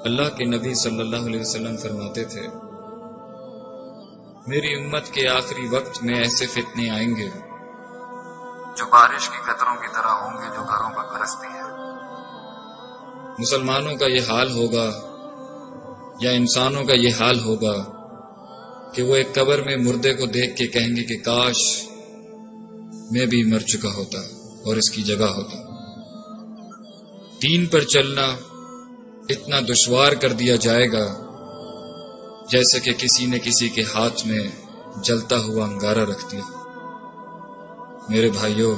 اللہ کے نبی صلی اللہ علیہ وسلم فرماتے تھے، میری امت کے آخری وقت میں ایسے فتنے آئیں گے جو بارش کی قطروں کی طرح ہوں گے جو گھروں پر برستی ہیں۔ مسلمانوں کا یہ حال ہوگا یا انسانوں کا یہ حال ہوگا کہ وہ ایک قبر میں مردے کو دیکھ کے کہیں گے کہ کاش میں بھی مر چکا ہوتا اور اس کی جگہ ہوتا۔ دین پر چلنا اتنا دشوار کر دیا جائے گا جیسے کہ کسی نے کسی کے ہاتھ میں جلتا ہوا انگارہ رکھ دیا۔ میرے بھائیوں،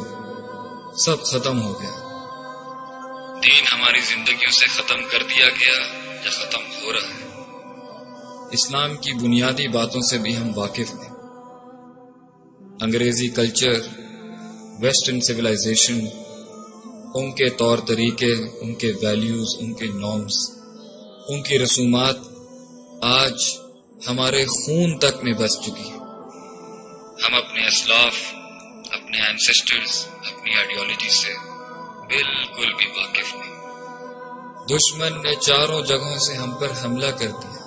سب ختم ہو گیا۔ دین ہماری زندگیوں سے ختم کر دیا گیا یا ختم ہو رہا ہے۔ اسلام کی بنیادی باتوں سے بھی ہم واقف ہیں۔ انگریزی کلچر، ویسٹرن سویلائزیشن، ان کے طور طریقے، ان کے ویلیوز، ان کے نارمز، ان کی رسومات آج ہمارے خون تک میں بس چکی ہیں۔ ہم اپنے اسلاف، اپنے اینسسٹرز، اپنی آئیڈیالوجی سے بالکل بھی واقف نہیں۔ دشمن نے چاروں جگہوں سے ہم پر حملہ کر دیا۔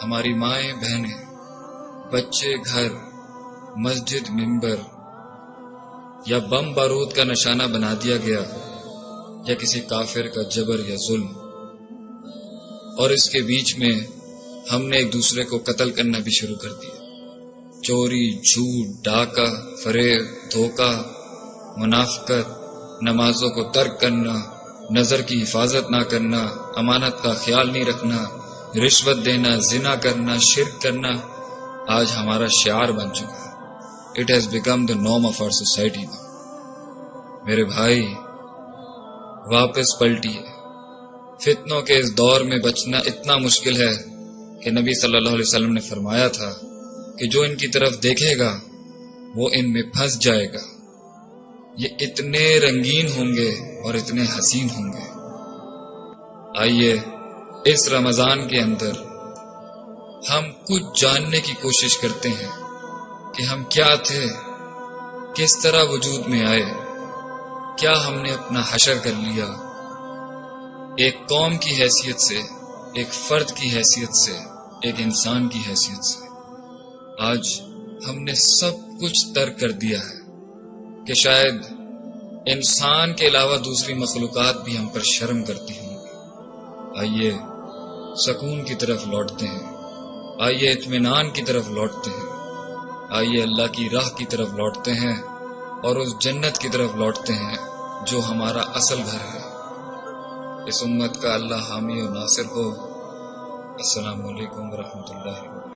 ہماری مائیں بہنیں، بچے گھر، مسجد ممبر یا بم بارود کا نشانہ بنا دیا گیا، یا کسی کافر کا جبر یا ظلم، اور اس کے بیچ میں ہم نے ایک دوسرے کو قتل کرنا بھی شروع کر دیا۔ چوری، جھوٹ، ڈاکہ، فریب، دھوکہ، منافقت، نمازوں کو ترک کرنا، نظر کی حفاظت نہ کرنا، امانت کا خیال نہیں رکھنا، رشوت دینا، زنا کرنا، شرک کرنا آج ہمارا شعار بن چکا ہے۔ It has become the norm of our society now۔ میرے بھائی، واپس پلٹیے۔ فتنوں کے اس دور میں بچنا اتنا مشکل ہے کہ نبی صلی اللہ علیہ وسلم نے فرمایا تھا کہ جو ان کی طرف دیکھے گا وہ ان میں پھنس جائے گا۔ یہ اتنے رنگین ہوں گے اور اتنے حسین ہوں گے۔ آئیے اس رمضان کے اندر ہم کچھ جاننے کی کوشش کرتے ہیں کہ ہم کیا تھے، کس طرح وجود میں آئے، کیا ہم نے اپنا حشر کر لیا، ایک قوم کی حیثیت سے، ایک فرد کی حیثیت سے، ایک انسان کی حیثیت سے۔ آج ہم نے سب کچھ ترک کر دیا ہے کہ شاید انسان کے علاوہ دوسری مخلوقات بھی ہم پر شرم کرتی ہوں گی۔ آئیے سکون کی طرف لوٹتے ہیں، آئیے اطمینان کی طرف لوٹتے ہیں، آئیے اللہ کی راہ کی طرف لوٹتے ہیں اور اس جنت کی طرف لوٹتے ہیں جو ہمارا اصل گھر ہے۔ اس امت کا اللہ حامی و ناصر ہو۔ السلام علیکم ورحمۃ اللہ وبرکاتہ۔